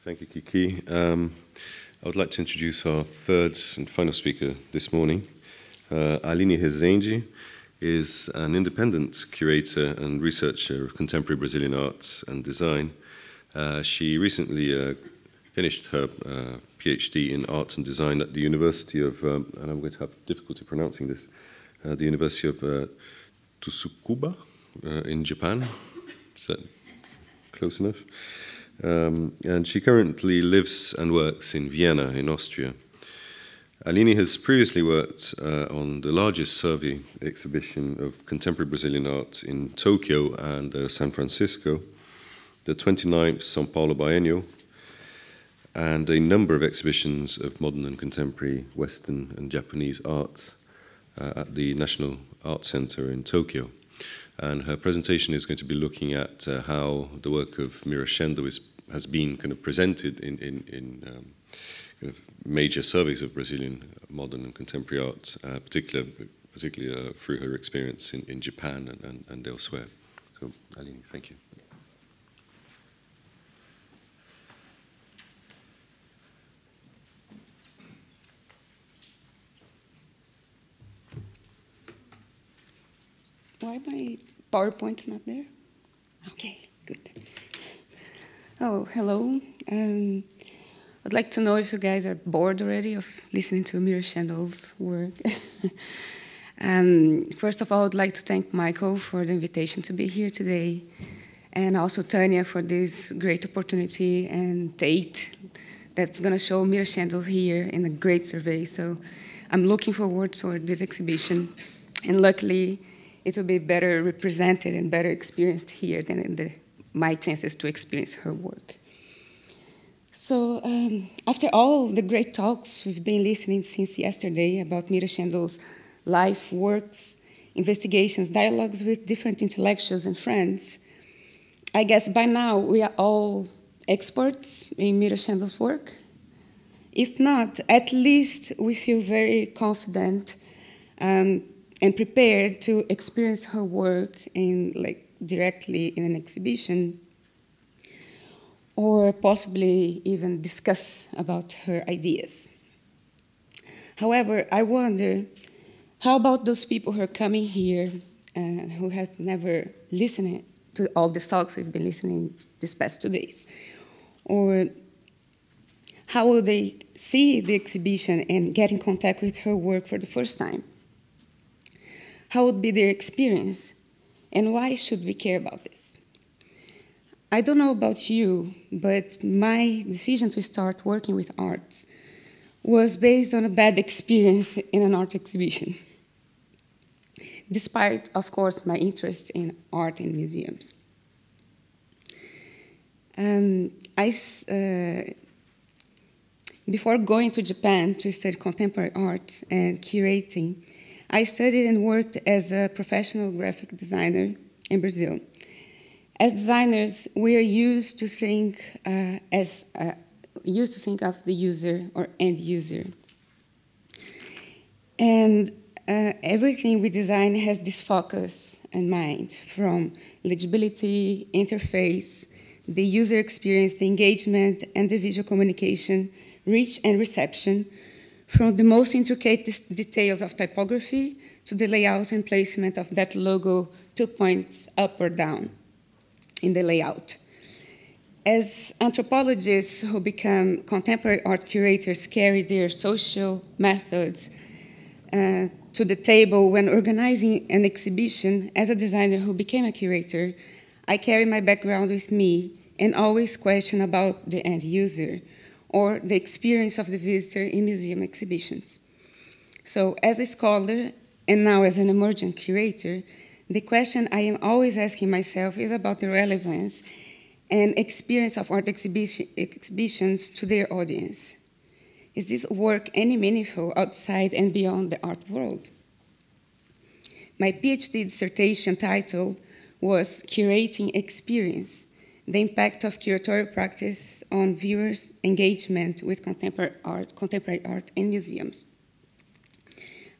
Thank you, Kiki. I would like to introduce our third and final speaker this morning. Aline Rezende is an independent curator and researcher of contemporary Brazilian arts and design. She recently finished her PhD in art and design at the University of, and I'm going to have difficulty pronouncing this, the University of Tsukuba in Japan. Is that close enough? And she currently lives and works in Vienna, in Austria. Aline has previously worked on the largest survey exhibition of contemporary Brazilian art in Tokyo and San Francisco, the 29th São Paulo Biennial, and a number of exhibitions of modern and contemporary Western and Japanese arts at the National Art Center in Tokyo. And her presentation is going to be looking at how the work of Mira Schendel has been kind of presented in kind of major surveys of Brazilian modern and contemporary art, particularly through her experience in Japan and elsewhere. So, Aline, thank you. Why my PowerPoint's not there? Okay, good. Oh, hello. I'd like to know if you guys are bored already of listening to Mira Schendel's work. First of all, I'd like to thank Michael for the invitation to be here today, and also Tanya for this great opportunity, and Tate that's going to show Mira Schendel here in a great survey. So I'm looking forward for this exhibition, and luckily, it will be better represented and better experienced here than in my chances to experience her work. So after all the great talks we've been listening since yesterday about Mira Schendel's life, works, investigations, dialogues with different intellectuals and friends, I guess by now we are all experts in Mira Schendel's work. If not, at least we feel very confident and prepared to experience her work directly in an exhibition, or possibly even discuss about her ideas. However, I wonder, how about those people who are coming here who have never listened to all the talks we've been listening these past 2 days? Or how will they see the exhibition and get in contact with her work for the first time? How would be their experience, and why should we care about this? I don't know about you, but my decision to start working with arts was based on a bad experience in an art exhibition, despite, of course, my interest in art and museums. Before going to Japan to study contemporary art and curating, I studied and worked as a professional graphic designer in Brazil. As designers, we are used to think of the user or end user, and everything we design has this focus in mind, from legibility, interface, the user experience, the engagement, and the visual communication, reach and reception, from the most intricate details of typography to the layout and placement of that logo 2 points up or down in the layout. As anthropologists who become contemporary art curators carry their social methods to the table when organizing an exhibition, as a designer who became a curator, I carry my background with me and always question about the end user, or the experience of the visitor in museum exhibitions. So as a scholar, and now as an emerging curator, the question I am always asking myself is about the relevance and experience of art exhibitions to their audience. Is this work any meaningful outside and beyond the art world? My PhD dissertation title was Curating Experience, the impact of curatorial practice on viewers' engagement with contemporary art in museums.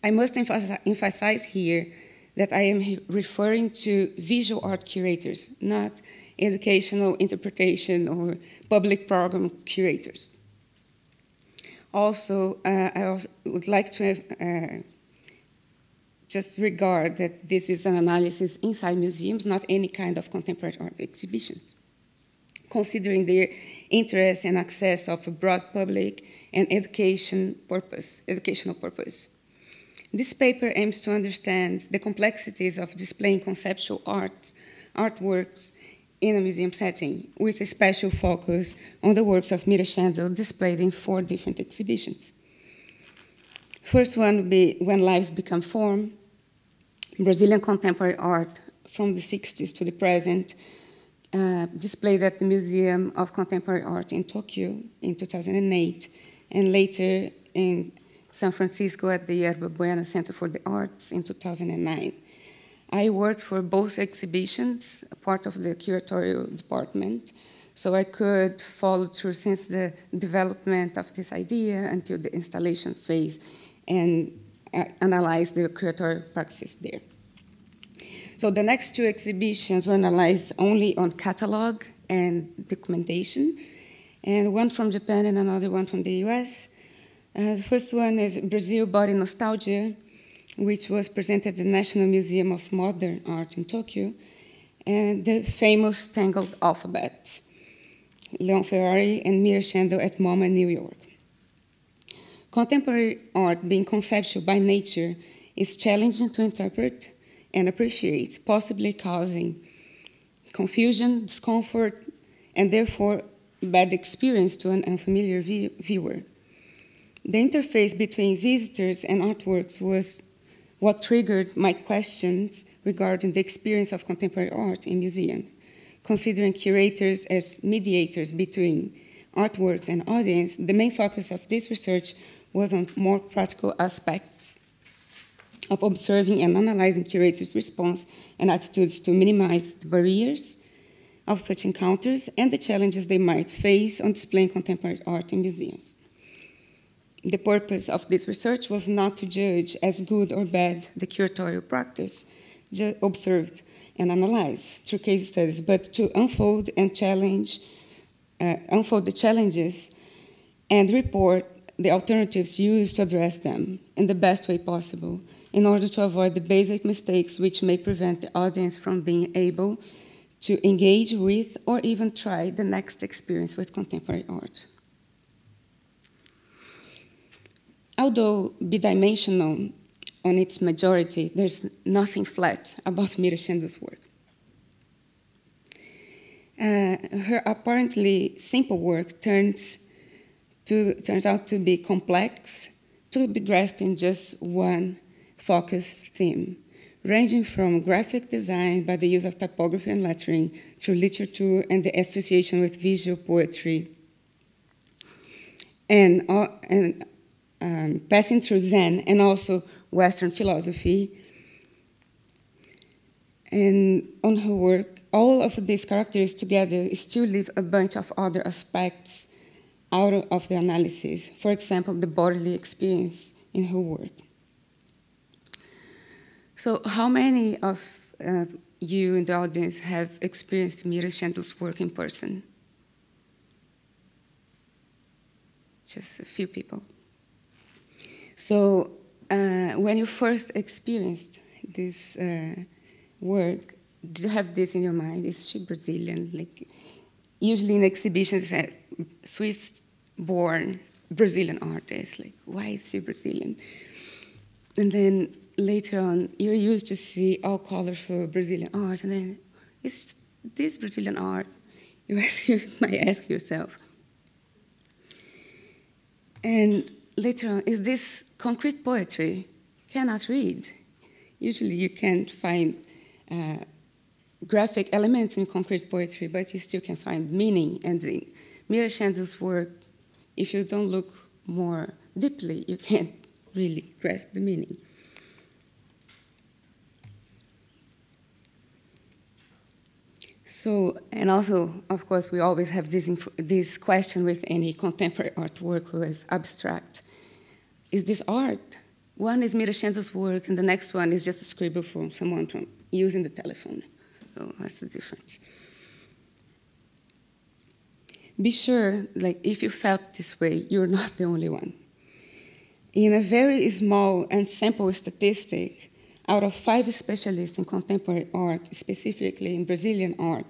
I must emphasize here that I am referring to visual art curators, not educational interpretation, or public program curators. Also, I also would like to just regard that this is an analysis inside museums, not any kind of contemporary art exhibitions, considering their interest and access of a broad public and educational purpose. This paper aims to understand the complexities of displaying conceptual artworks in a museum setting, with a special focus on the works of Mira Schendel displayed in 4 different exhibitions. First one would be When Lives Become Form, Brazilian contemporary art from the 60s to the present, displayed at the Museum of Contemporary Art in Tokyo in 2008, and later in San Francisco at the Yerba Buena Center for the Arts in 2009. I worked for both exhibitions, part of the curatorial department, so I could follow through since the development of this idea until the installation phase and analyze the curatorial practices there. So the next 2 exhibitions were analyzed only on catalog and documentation, and one from Japan and another one from the US. The first one is Brazil Body Nostalgia, which was presented at the National Museum of Modern Art in Tokyo, and the famous Tangled Alphabet, Leon Ferrari and Mira Schendel at MoMA, New York. Contemporary art, being conceptual by nature, is challenging to interpret and appreciate, possibly causing confusion, discomfort, and therefore bad experience to an unfamiliar viewer. The interface between visitors and artworks was what triggered my questions regarding the experience of contemporary art in museums. Considering curators as mediators between artworks and audience, the main focus of this research was on more practical aspects of observing and analyzing curators' response and attitudes to minimize the barriers of such encounters and the challenges they might face on displaying contemporary art in museums. The purpose of this research was not to judge as good or bad the curatorial practice observed and analyzed through case studies, but to unfold the challenges and report the alternatives used to address them in the best way possible in order to avoid the basic mistakes which may prevent the audience from being able to engage with or even try the next experience with contemporary art. Although bidimensional on its majority, there's nothing flat about Mira Schendel's work. Her apparently simple work turns out to be complex, to be grasped in just one focused theme, ranging from graphic design by the use of typography and lettering through literature and the association with visual poetry, and passing through Zen and also Western philosophy. And on her work, all of these characters together still leave a bunch of other aspects out of the analysis. For example, the bodily experience in her work. So how many of you in the audience have experienced Mira Schendel's work in person? Just a few people. So when you first experienced this work, did you have this in your mind? Is she Brazilian? Like, usually in exhibitions, Swiss-born Brazilian artist. Like, why is she Brazilian? And then later on, you're used to see all colorful Brazilian art, and then, is this Brazilian art? You might ask yourself. And later on, is this concrete poetry? Cannot read. Usually you can't find graphic elements in concrete poetry, but you still can find meaning. And in Mira Schendel's work, if you don't look more deeply, you can't really grasp the meaning. So, and also, of course, we always have this question with any contemporary artwork who is abstract. Is this art? One is Mira Schendel's work, and the next one is just a scribble from someone using the telephone. So that's the difference. Be sure, like, if you felt this way, you're not the only one. In a very small and simple statistic, out of 5 specialists in contemporary art, specifically in Brazilian art,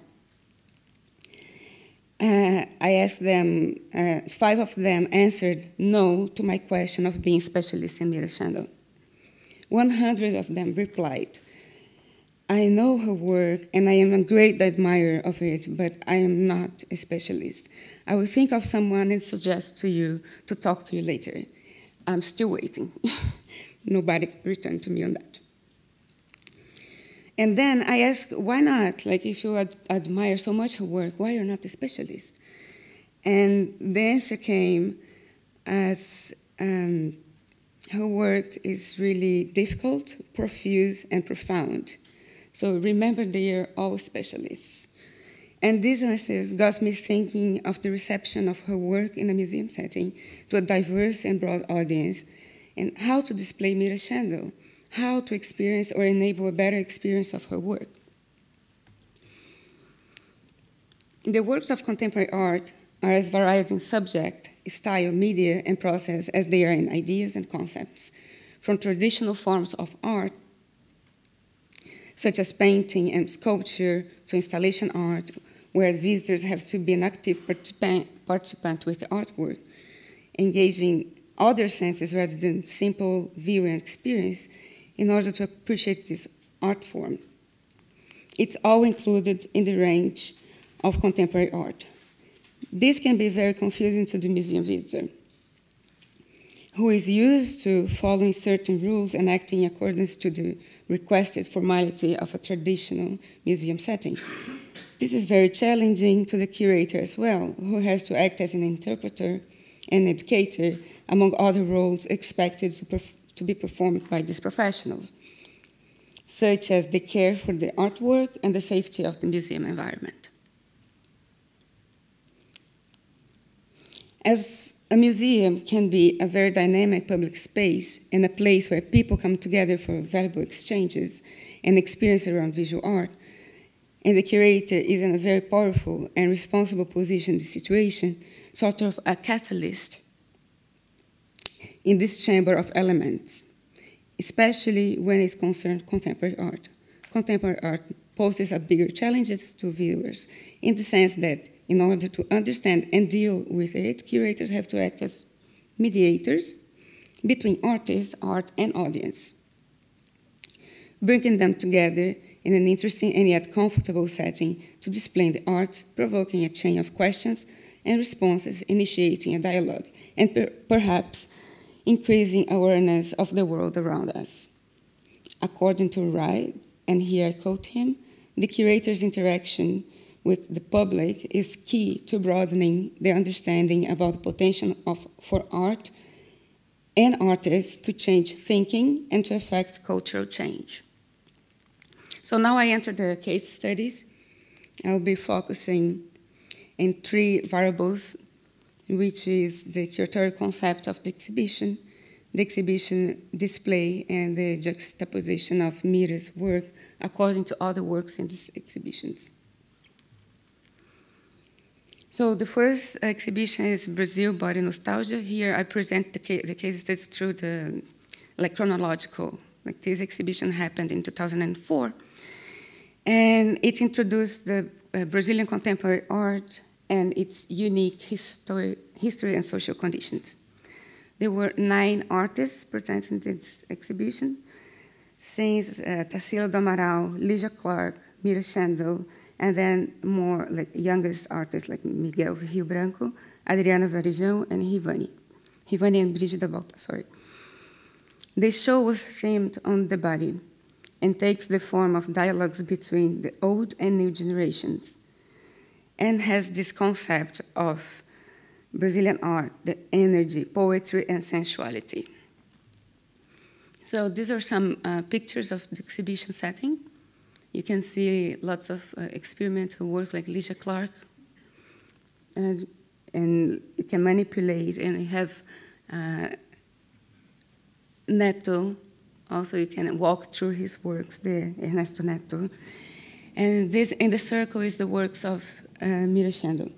I asked them, 5 of them answered no to my question of being specialists in Mira Schendel. 100 of them replied, I know her work and I am a great admirer of it, but I am not a specialist. I will think of someone and suggest to you to talk to you later. I'm still waiting. Nobody returned to me on that. And then I asked, why not? Like, if you admire so much her work, why you're not a specialist? And the answer came as her work is really difficult, profuse, and profound. So remember, they are all specialists. And these answers got me thinking of the reception of her work in a museum setting to a diverse and broad audience, and how to display Mira Schendel, how to experience or enable a better experience of her work. The works of contemporary art are as varied in subject, style, media, and process as they are in ideas and concepts, from traditional forms of art, such as painting and sculpture, to installation art, where visitors have to be an active participant with the artwork, engaging all their senses rather than simple viewing experience in order to appreciate this art form. It's all included in the range of contemporary art. This can be very confusing to the museum visitor, who is used to following certain rules and acting in accordance to the requested formality of a traditional museum setting. This is very challenging to the curator as well, who has to act as an interpreter and educator, among other roles expected to be performed by these professionals, such as the care for the artwork and the safety of the museum environment. As a museum can be a very dynamic public space and a place where people come together for valuable exchanges and experience around visual art, and the curator is in a very powerful and responsible position in the situation, sort of a catalyst in this chamber of elements, especially when it concerns contemporary art. Contemporary art poses a bigger challenges to viewers, in the sense that in order to understand and deal with it, curators have to act as mediators between artists, art, and audience, bringing them together in an interesting and yet comfortable setting to display the arts, provoking a chain of questions and responses, initiating a dialogue, and perhaps increasing awareness of the world around us. According to Wright, and here I quote him, the curator's interaction with the public is key to broadening the understanding about the potential for art and artists to change thinking and to affect cultural change. So now I enter the case studies. I'll be focusing in 3 variables, which is the curatorial concept of the exhibition display, and the juxtaposition of Mira's work according to other works in these exhibitions. So the first exhibition is Brazil Body Nostalgia. Here I present the case studies through the chronological. This exhibition happened in 2004. And it introduced the Brazilian contemporary art and its unique history and social conditions. There were 9 artists presenting this exhibition, since Tarsila do Amaral, Lígia Clark, Mira Schendel, and then more youngest artists like Miguel Rio Branco, Adriana Varejão, and Rivani and Brigida Balta, sorry. The show was themed on the body and takes the form of dialogues between the old and new generations, and has this concept of Brazilian art, the energy, poetry, and sensuality. So these are some pictures of the exhibition setting. You can see lots of experimental work like Lígia Clark, and you can manipulate, and you have Neto. Also, you can walk through his works there, Ernesto Neto. And this, in the circle, is the works of Mira Schendel.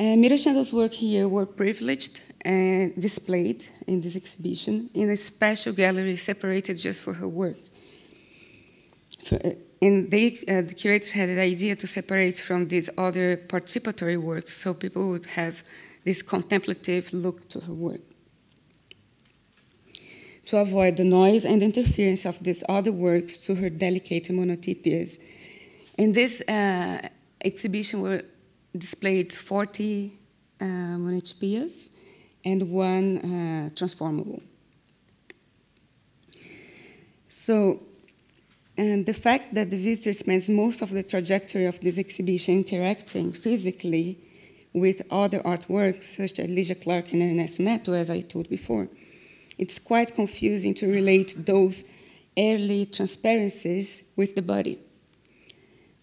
Mira Schendel's work here were privileged and displayed in this exhibition in a special gallery separated just for her work. And the curators had the idea to separate from these other participatory works so people would have this contemplative look to her work. To avoid the noise and interference of these other works to her delicate monotypias. In this exhibition were displayed 40 monotypias and one transformable. So, and the fact that the visitor spends most of the trajectory of this exhibition interacting physically with other artworks, such as Ligia Clark and Ernesto Neto, as I told before, it's quite confusing to relate those early transparencies with the body.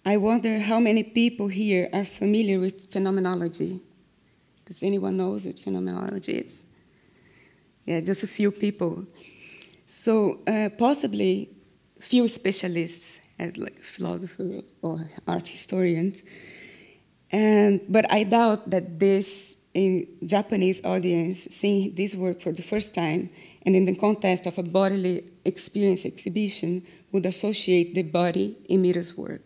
I wonder how many people here are familiar with phenomenology. Does anyone know what phenomenology is? Yeah, just a few people. So possibly few specialists as like philosophers or art historians. But I doubt that this Japanese audience seeing this work for the first time and in the context of a bodily experience exhibition would associate the body in Mira's work.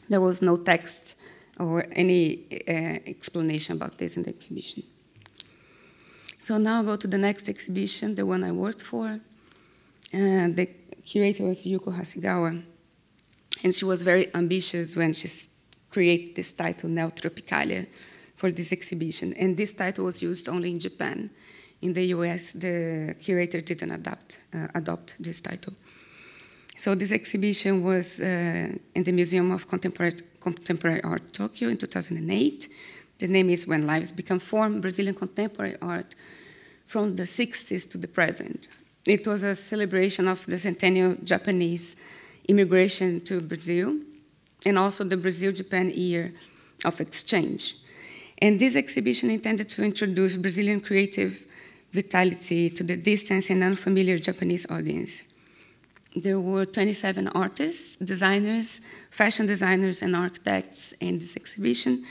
There was no text or any explanation about this in the exhibition. So now I'll go to the next exhibition, the one I worked for. The curator was Yuko Hasegawa, and she was very ambitious when she created this title, Neotropicalia, for this exhibition. And this title was used only in Japan. In the US, the curator didn't adopt this title. So this exhibition was in the Museum of Contemporary Art, Tokyo, in 2008. The name is When Lives Become Form, Brazilian Contemporary Art from the 60s to the present. It was a celebration of the centennial Japanese immigration to Brazil, and also the Brazil-Japan year of exchange. And this exhibition intended to introduce Brazilian creative vitality to the distant and unfamiliar Japanese audience. There were 27 artists, designers, fashion designers, and architects in this exhibition.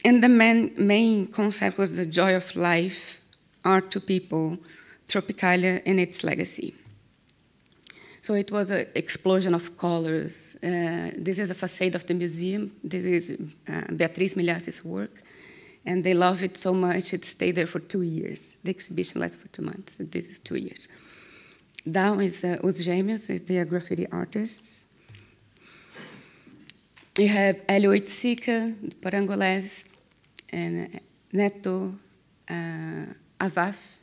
And the main concept was the joy of life, art to people, Tropicalia and its legacy. So it was an explosion of colors. This is a facade of the museum. This is Beatriz Milhazes' work. And they love it so much, it stayed there for 2 years. The exhibition lasted for 2 months, so this is 2 years. Down is Os Gêmeos, they are graffiti artists. You have Hélio Oiticica, the Parangolés, and Neto Avaf.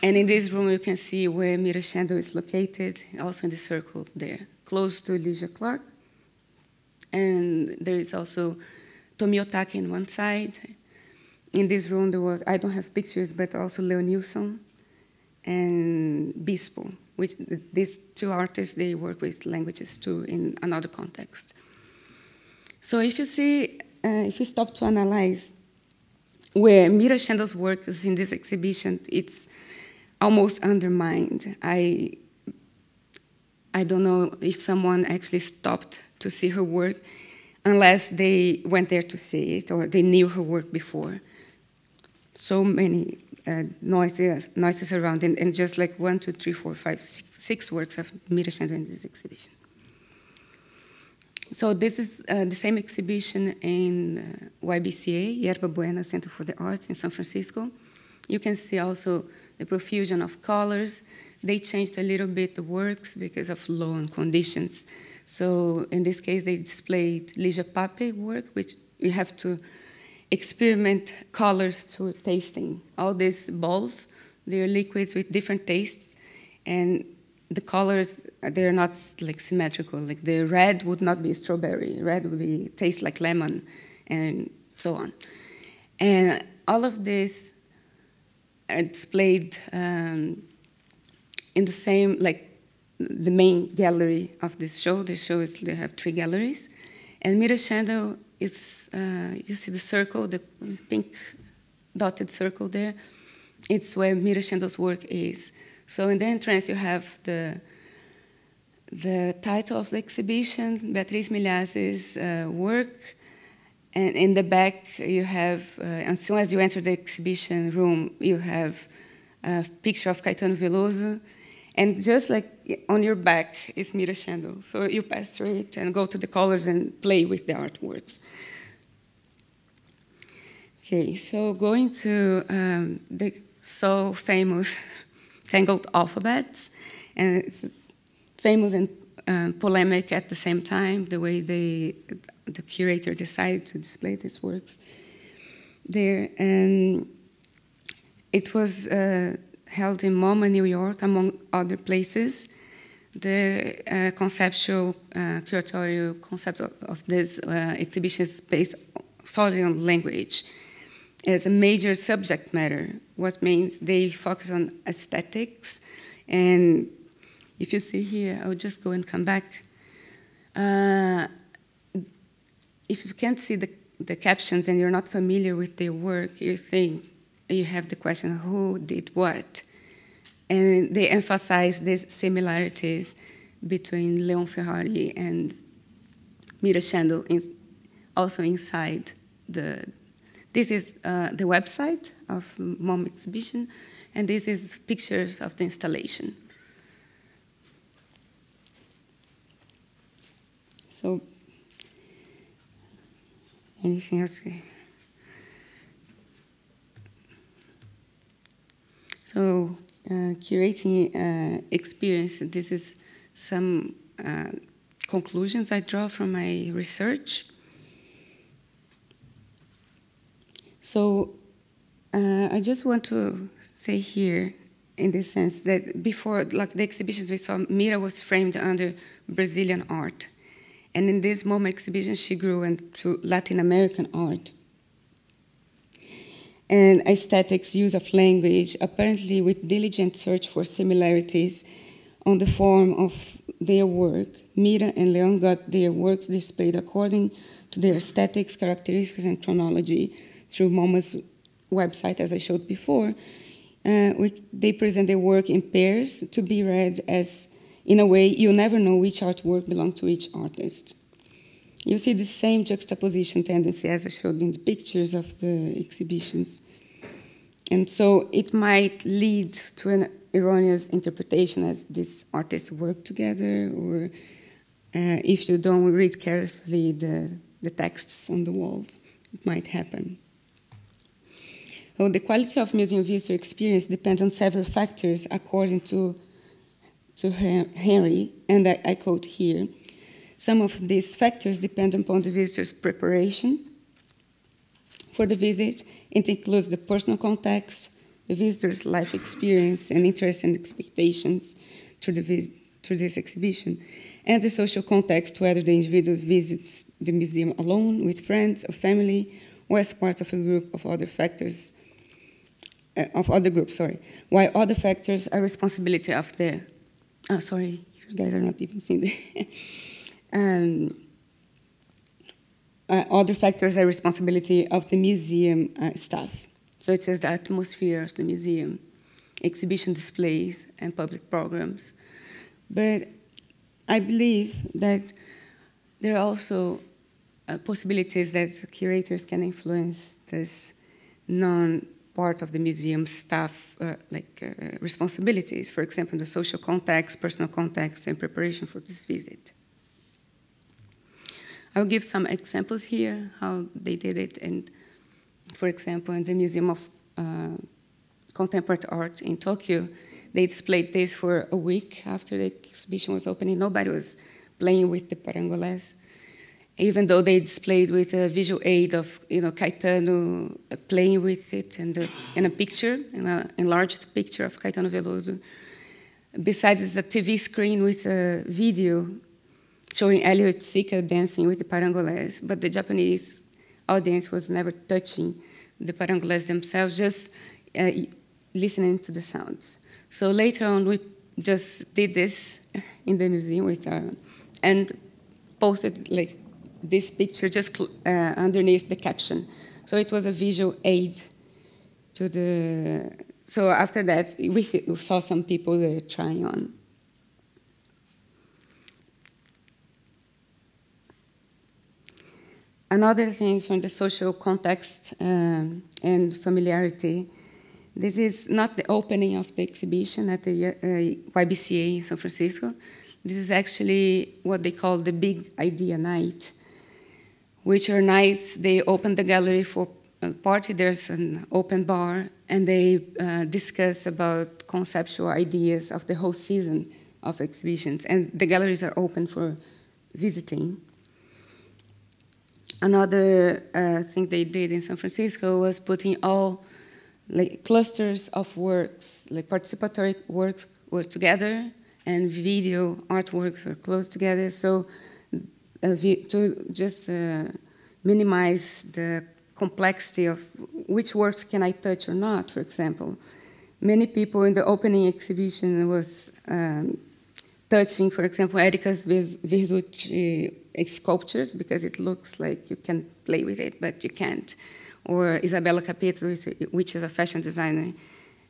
And in this room, you can see where Mira Schendel is located, also in the circle there, close to Ligia Clark. And there is also Tomio Taki on one side. In this room, there was, I don't have pictures, but also Leo Nilsson and Bispo, which these two artists, they work with languages too in another context. So if you see, if you stop to analyze where Mira Schendel's work is in this exhibition, it's almost undermined. I don't know if someone actually stopped to see her work unless they went there to see it or they knew her work before. So many noises around, and just like 1, 2, 3, 4, 5, 6 works of Mira Schendel in this exhibition. So this is the same exhibition in YBCA, Yerba Buena Center for the Arts in San Francisco. You can see also the profusion of colors. They changed a little bit the works because of loan conditions. So in this case, they displayed Ligia Pape work, which you have to experiment colors to tasting. All these balls, they're liquids with different tastes, and the colors, they're not like symmetrical. Like the red would not be strawberry, red would be taste like lemon, and so on. And all of this are displayed in the same, like the main gallery of this show. The show is, they have 3 galleries, and Mira Schendel, it's, you see the circle, the pink dotted circle there. It's where Mira Schendel's work is. So in the entrance, you have the title of the exhibition, Beatriz Milhazes' work, And in the back, you have, as soon as you enter the exhibition room, you have a picture of Caetano Veloso. And just like on your back is Mira Schendel. So you pass through it and go to the colors and play with the artworks. Okay, so going to the so famous tangled alphabets, and it's famous and polemic at the same time, the way the curator decided to display these works there. And it was held in MoMA, New York, among other places. The conceptual, curatorial concept of this exhibition is based solely on language as a major subject matter, what means they focus on aesthetics. And if you see here, I'll just go and come back. If you can't see the captions and you're not familiar with their work, you think, you have the question, who did what? And they emphasize these similarities between Leon Ferrari and Mira Schendel, also inside the. This is the website of MoMA exhibition, and this is pictures of the installation. So, anything else? So, curating experience, this is some conclusions I draw from my research. So I just want to say here, in this sense, that before, like the exhibitions we saw, Mira was framed under Brazilian art. And in this MoMA exhibition, she grew into Latin American art. And aesthetics, use of language, apparently with diligent search for similarities on the form of their work. Mira and Leon got their works displayed according to their aesthetics, characteristics, and chronology. Through MoMA's website, as I showed before, they present their work in pairs to be read as, in a way, you never know which artwork belongs to each artist. You see the same juxtaposition tendency as I showed in the pictures of the exhibitions. And so it might lead to an erroneous interpretation as these artists work together, or if you don't read carefully the texts on the walls, it might happen. So the quality of museum visitor experience depends on several factors, according to Henry, and I quote here. Some of these factors depend upon the visitor's preparation for the visit. It includes the personal context, the visitor's life experience and interests and expectations through this exhibition, and the social context, whether the individual visits the museum alone, with friends or family, or as part of a group of other factors, while other factors are responsibility of the, sorry, you guys are not even seeing the, other factors are responsibility of the museum staff, such as the atmosphere of the museum, exhibition displays, and public programs. But I believe that there are also possibilities that curators can influence this non-part of the museum staff responsibilities, for example, the social context, personal context, and preparation for this visit. I'll give some examples here, how they did it, and for example, in the Museum of Contemporary Art in Tokyo, they displayed this for a week after the exhibition was opening. Nobody was playing with the parangolés, even though they displayed with a visual aid of Caetano playing with it and a picture, an enlarged picture of Caetano Veloso. Besides, it's a TV screen with a video showing Elliot Sika dancing with the parangolés, but the Japanese audience was never touching the parangolés themselves, just listening to the sounds. So later on, we just did this in the museum with, and posted like this picture just underneath the caption. So it was a visual aid to the. So after that, we saw some people there trying on. Another thing from the social context and familiarity, this is not the opening of the exhibition at the YBCA in San Francisco. This is actually what they call the Big Idea Night, which are nights they open the gallery for a party, there's an open bar, and they discuss about conceptual ideas of the whole season of exhibitions, and the galleries are open for visiting. Another thing they did in San Francisco was putting all clusters of works, like participatory works were together, and video artworks were close together, so to just minimize the complexity of which works can I touch or not, for example. Many people in the opening exhibition was touching, for example, Erika's Virtuti sculptures, because it looks like you can play with it, but you can't. Or Isabella Capito, which is a fashion designer.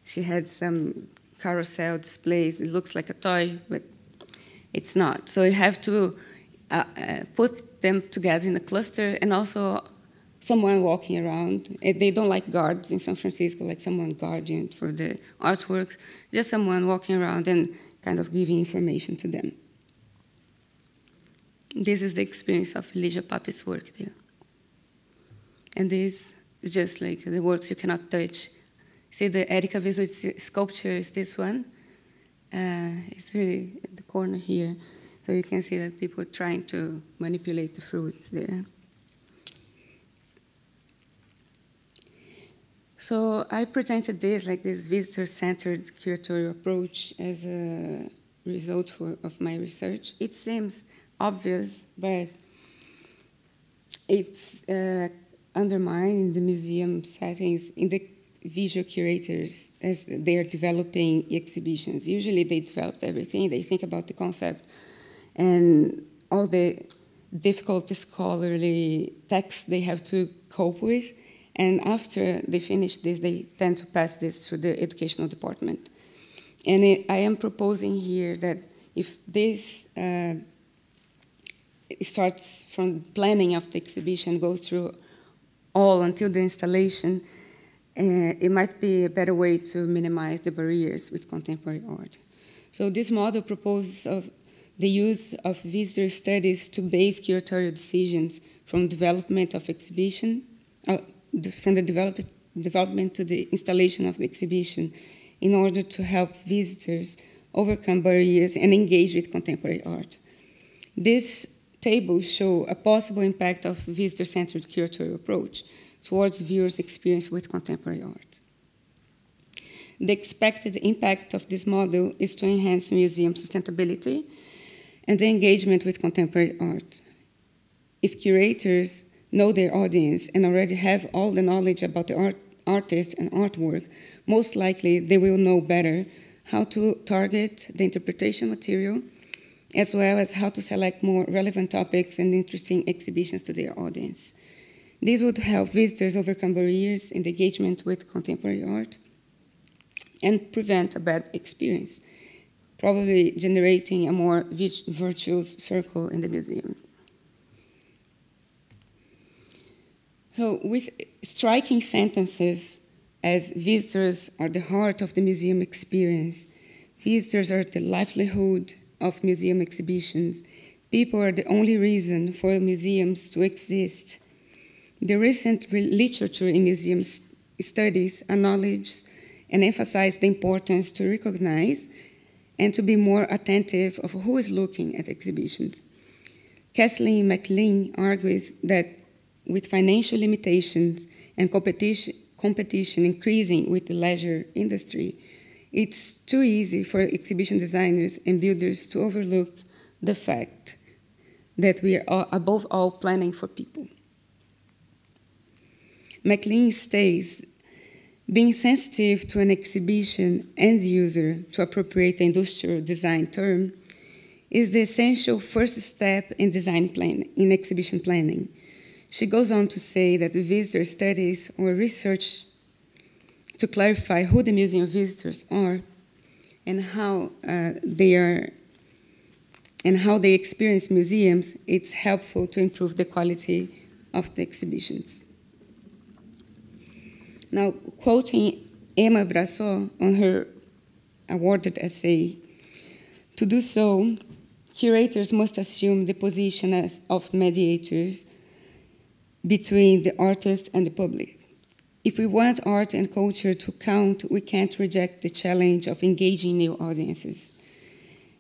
She had some carousel displays. It looks like a toy, but it's not. So you have to put them together in a cluster, and also someone walking around. They don't like guards in San Francisco, like someone guarding for the artwork, just someone walking around and kind of giving information to them. This is the experience of Elijah Pape's work there. And this is just like the works you cannot touch. See, the Erika Virtuti sculpture is this one. It's really at the corner here. So you can see that people are trying to manipulate the fruits there. So I presented this, like this visitor-centered curatorial approach as a result of my research. It seems obvious, but it's undermined in the museum settings, in the visual curators as they are developing exhibitions. Usually they develop everything, they think about the concept and all the difficult scholarly texts they have to cope with. And after they finish this, they tend to pass this to the educational department. And I am proposing here that if this starts from planning of the exhibition, goes through all until the installation, it might be a better way to minimize the barriers with contemporary art. So this model proposes of the use of visitor studies to base curatorial decisions from development of exhibition, from the development to the installation of the exhibition, in order to help visitors overcome barriers and engage with contemporary art. These tables show a possible impact of visitor-centered curatorial approach towards viewers' experience with contemporary art. The expected impact of this model is to enhance museum sustainability and the engagement with contemporary art. If curators know their audience and already have all the knowledge about the artist and artwork, most likely they will know better how to target the interpretation material, as well as how to select more relevant topics and interesting exhibitions to their audience. This would help visitors overcome barriers in the engagement with contemporary art and prevent a bad experience, probably generating a more virtuous circle in the museum. So with striking sentences as visitors are the heart of the museum experience, visitors are the livelihood of museum exhibitions, people are the only reason for museums to exist. The recent literature in museum studies acknowledges and emphasizes the importance to recognize and to be more attentive of who is looking at exhibitions. Kathleen McLean argues that with financial limitations and competition increasing with the leisure industry, it's too easy for exhibition designers and builders to overlook the fact that we are above all planning for people. McLean states, being sensitive to an exhibition end user, to appropriate the industrial design term, is the essential first step in in exhibition planning. She goes on to say that the visitor studies or research to clarify who the museum visitors are and how they experience museums, it's helpful to improve the quality of the exhibitions. Now, quoting Emma Brassot on her awarded essay, to do so, curators must assume the position of mediators between the artist and the public. If we want art and culture to count, we can't reject the challenge of engaging new audiences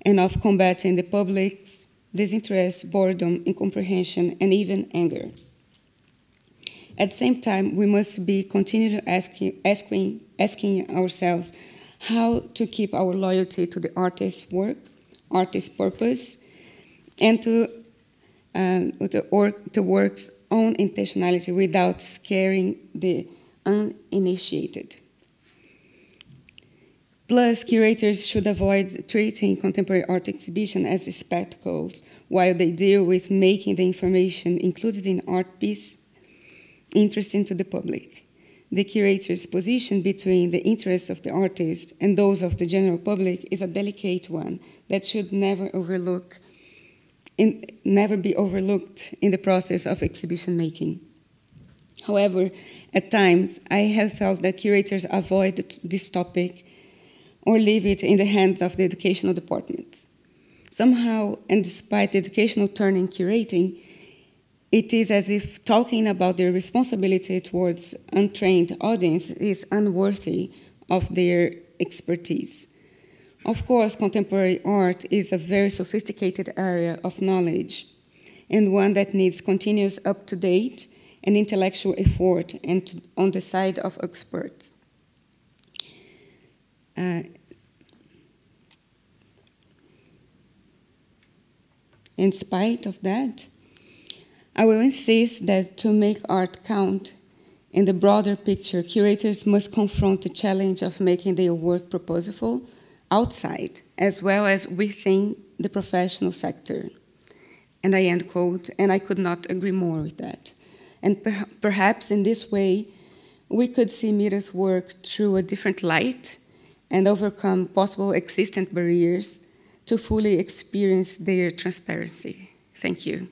and of combating the public's disinterest, boredom, incomprehension, and even anger. At the same time, we must be continually asking ourselves how to keep our loyalty to the artist's work, artist's purpose, and to the work's own intentionality without scaring the uninitiated. Plus, curators should avoid treating contemporary art exhibition as spectacles while they deal with making the information included in art piece interesting to the public. The curator's position between the interests of the artist and those of the general public is a delicate one that should never be overlooked in the process of exhibition making. However, at times, I have felt that curators avoid this topic or leave it in the hands of the educational departments. Somehow, and despite the educational turn in curating, it is as if talking about their responsibility towards untrained audience is unworthy of their expertise. Of course, contemporary art is a very sophisticated area of knowledge and one that needs continuous up-to-date and intellectual effort and on the side of experts. In spite of that, I will insist that to make art count in the broader picture, curators must confront the challenge of making their work proposable outside as well as within the professional sector. And I end quote, and I could not agree more with that. And perhaps in this way, we could see Mira's work through a different light and overcome possible existent barriers to fully experience their transparency. Thank you.